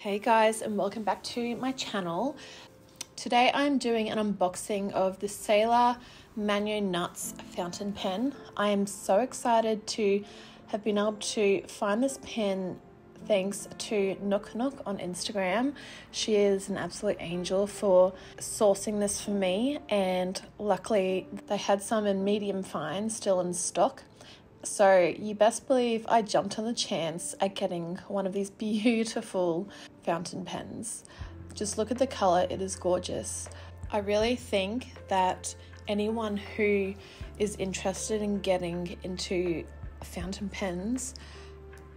Hey guys, and welcome back to my channel. Today I'm doing an unboxing of the Sailor Manyo Nuts fountain pen. I am so excited to have been able to find this pen thanks to Nook on Instagram. She is an absolute angel for sourcing this for me, and luckily they had some in medium fine still in stock. So you best believe I jumped on the chance at getting one of these beautiful fountain pens. Just look at the color, it is gorgeous. I really think that anyone who is interested in getting into fountain pens,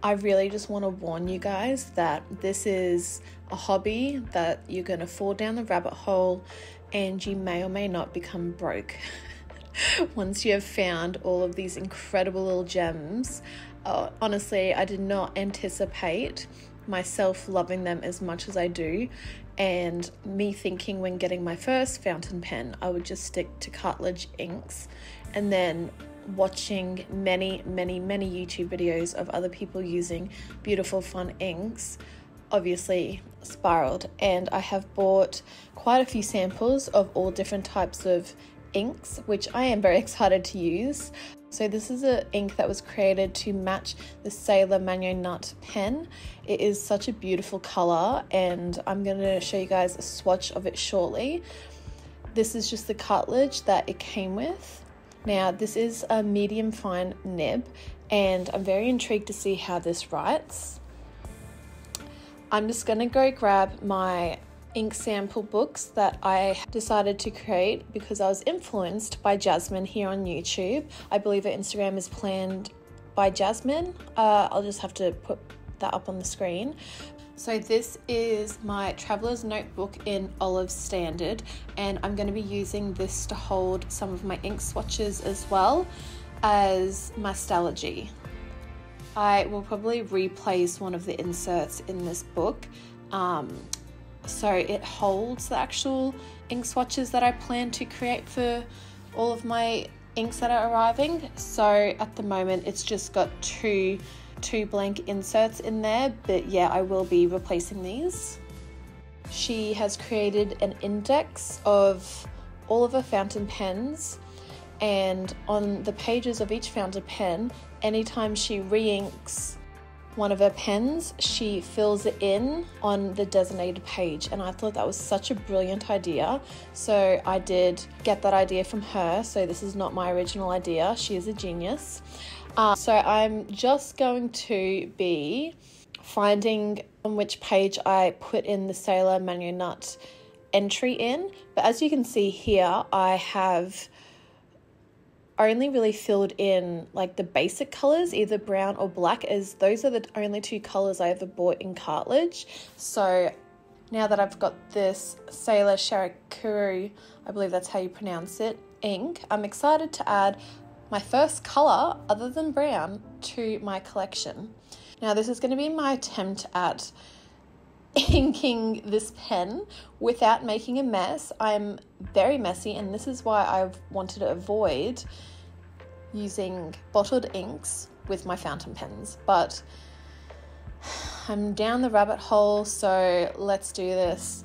I really just want to warn you guys that this is a hobby that you're going to fall down the rabbit hole and you may or may not become broke. Once you have found all of these incredible little gems. Honestly, I did not anticipate myself loving them as much as I do, and me thinking when getting my first fountain pen I would just stick to cartridge inks, and then watching many YouTube videos of other people using beautiful fun inks, obviously spiraled, and I have bought quite a few samples of all different types of inks, which I am very excited to use. So this is an ink that was created to match the Sailor Manyo Nut pen. It is such a beautiful color, and I'm going to show you guys a swatch of it shortly. This is just the cartridge that it came with. Now this is a medium fine nib, and I'm very intrigued to see how this writes. I'm just going to go grab my ink sample books that I decided to create because I was influenced by Jasmine here on YouTube. I believe her Instagram is planned by Jasmine. I'll just have to put that up on the screen. So this is my Traveler's Notebook in Olive Standard, and I'm going to be using this to hold some of my ink swatches as well as my Stalogy. I will probably replace one of the inserts in this book, so it holds the actual ink swatches that I plan to create for all of my inks that are arriving. So at the moment it's just got two blank inserts in there, but yeah, I will be replacing these. She has created an index of all of her fountain pens, and on the pages of each fountain pen, anytime she re-inks one of her pens, she fills it in on the designated page, and I thought that was such a brilliant idea. So I did get that idea from her, so this is not my original idea. She is a genius. So I'm just going to be finding on which page I put in the Sailor Manyo Nut entry in, but as you can see here, I have only really filled in like the basic colors, either brown or black, as those are the only two colors I ever bought in cartridge. So now that I've got this Sailor Sharakuru, I believe that's how you pronounce it, ink, I'm excited to add my first color other than brown to my collection. Now this is going to be my attempt at inking this pen without making a mess. I'm very messy, and this is why I've wanted to avoid using bottled inks with my fountain pens, but I'm down the rabbit hole, so let's do this.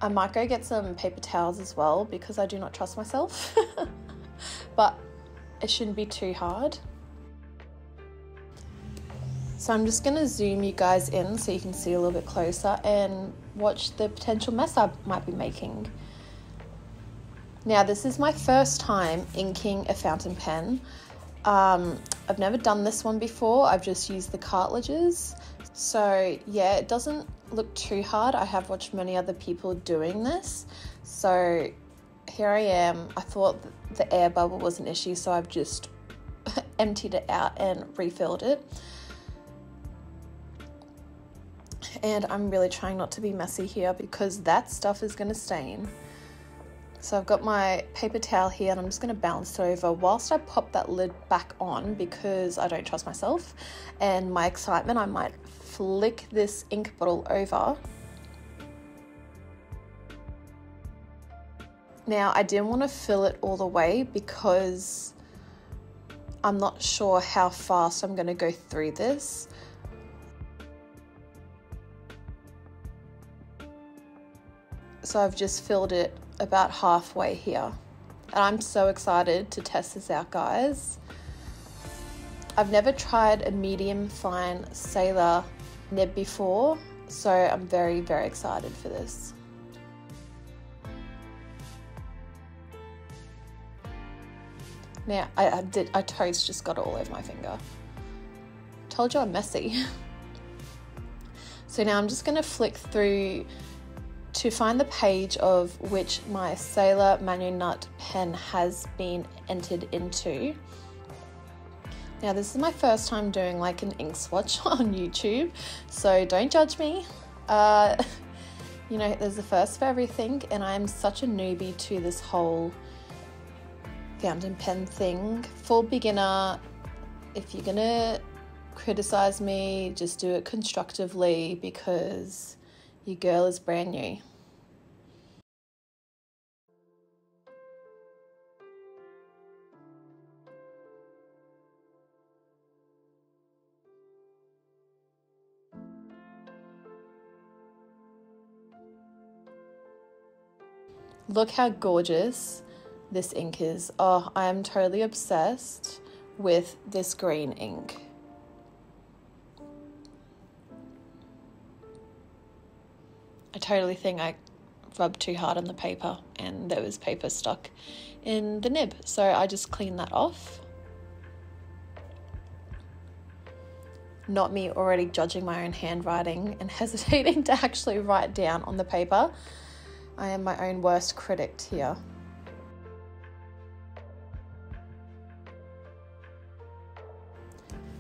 I might go get some paper towels as well because I do not trust myself, but it shouldn't be too hard. So I'm just going to zoom you guys in so you can see a little bit closer and watch the potential mess I might be making. Now this is my first time inking a fountain pen. I've never done this one before, I've just used the cartridges. So yeah, it doesn't look too hard. I have watched many other people doing this. So here I am. I thought the air bubble was an issue, so I've just emptied it out and refilled it. And I'm really trying not to be messy here because that stuff is going to stain. So I've got my paper towel here, and I'm just going to balance it over whilst I pop that lid back on because I don't trust myself. And my excitement, I might flick this ink bottle over. Now I didn't want to fill it all the way because I'm not sure how fast I'm going to go through this. So I've just filled it about halfway here. And I'm so excited to test this out, guys. I've never tried a medium fine Sailor nib before, so I'm very, very excited for this. Now, I toast just got it all over my finger. Told you I'm messy. So now I'm just going to flick through to find the page of which my Sailor Manyo Nut pen has been entered into. Now this is my first time doing like an ink swatch on YouTube, so don't judge me. You know, there's a first for everything, and I'm such a newbie to this whole fountain pen thing. Full beginner. If you're gonna criticize me, just do it constructively because your girl is brand new. Look how gorgeous this ink is. Oh, I am totally obsessed with this green ink. I totally think I rubbed too hard on the paper and there was paper stuck in the nib, so I just cleaned that off. Not me already judging my own handwriting and hesitating to actually write down on the paper. I am my own worst critic here.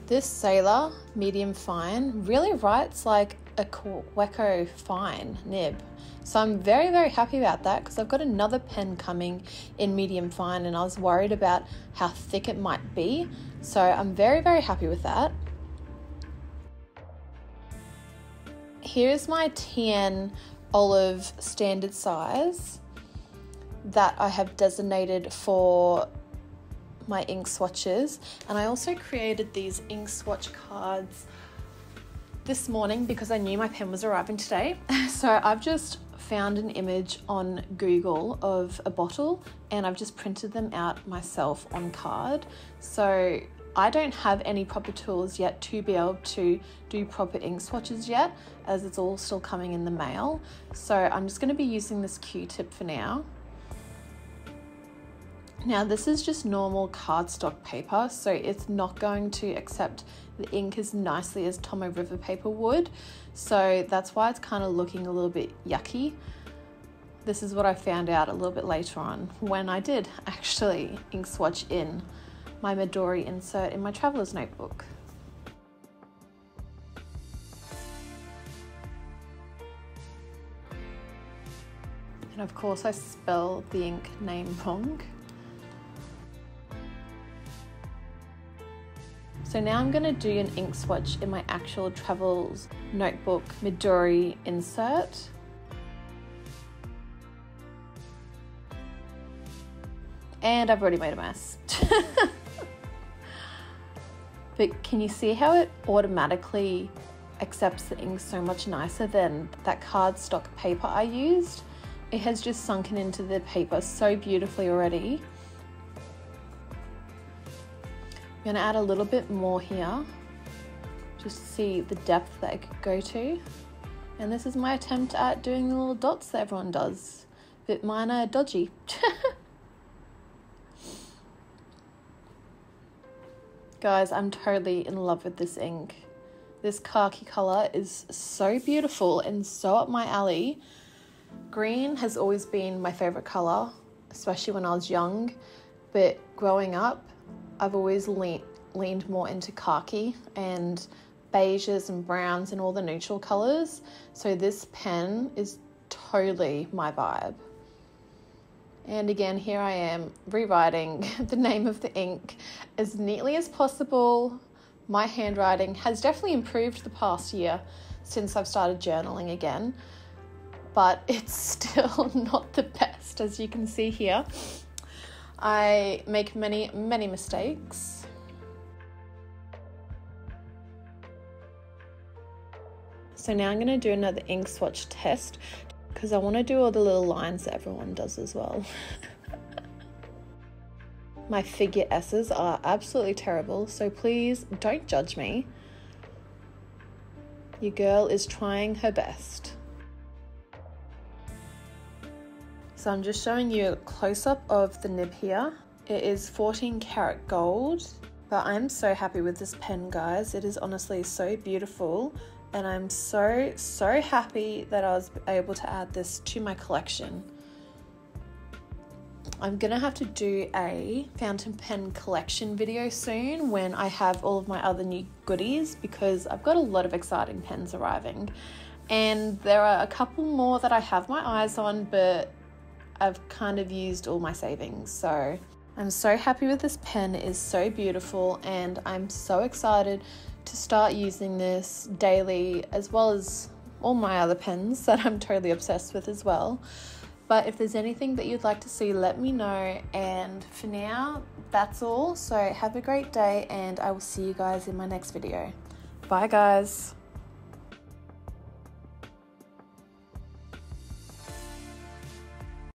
This Sailor medium fine really writes like a Weco fine nib. So I'm very, very happy about that because I've got another pen coming in medium fine and I was worried about how thick it might be. So I'm very, very happy with that. Here's my TN olive standard size that I have designated for my ink swatches, and I also created these ink swatch cards this morning because I knew my pen was arriving today. So I've just found an image on Google of a bottle and I've just printed them out myself on card. So I don't have any proper tools yet to be able to do proper ink swatches yet, as it's all still coming in the mail. So I'm just going to be using this Q-tip for now. Now this is just normal cardstock paper, so it's not going to accept the ink as nicely as Tomo River paper would. So that's why it's kind of looking a little bit yucky. This is what I found out a little bit later on when I did actually ink swatch in my Midori insert in my traveler's notebook. And of course I spell the ink name wrong. So now I'm going to do an ink swatch in my actual travel's notebook Midori insert. And I've already made a mess. But can you see how it automatically accepts the ink so much nicer than that cardstock paper I used? It has just sunken into the paper so beautifully already. I'm going to add a little bit more here, just to see the depth that it could go to. And this is my attempt at doing the little dots that everyone does, but mine are dodgy. Guys, I'm totally in love with this ink. This khaki color is so beautiful and so up my alley. Green has always been my favorite color, especially when I was young, but growing up, I've always leaned more into khaki and beiges and browns and all the neutral colors. So this pen is totally my vibe. And again, here I am rewriting the name of the ink as neatly as possible. My handwriting has definitely improved the past year since I've started journaling again, but it's still not the best, as you can see here. I make many, many mistakes. So now I'm going to do another ink swatch test because I want to do all the little lines that everyone does as well. My figure S's are absolutely terrible, so please don't judge me. Your girl is trying her best. So I'm just showing you a close-up of the nib here. It is 14 karat gold, but I'm so happy with this pen, guys. It is honestly so beautiful, and I'm so happy that I was able to add this to my collection. I'm gonna have to do a fountain pen collection video soon when I have all of my other new goodies, because I've got a lot of exciting pens arriving, and there are a couple more that I have my eyes on, but I've kind of used all my savings. So I'm so happy with this pen. It is so beautiful, and I'm so excited to start using this daily, as well as all my other pens that I'm totally obsessed with as well. But if there's anything that you'd like to see, let me know. And for now, that's all. So have a great day, and I will see you guys in my next video. Bye, guys.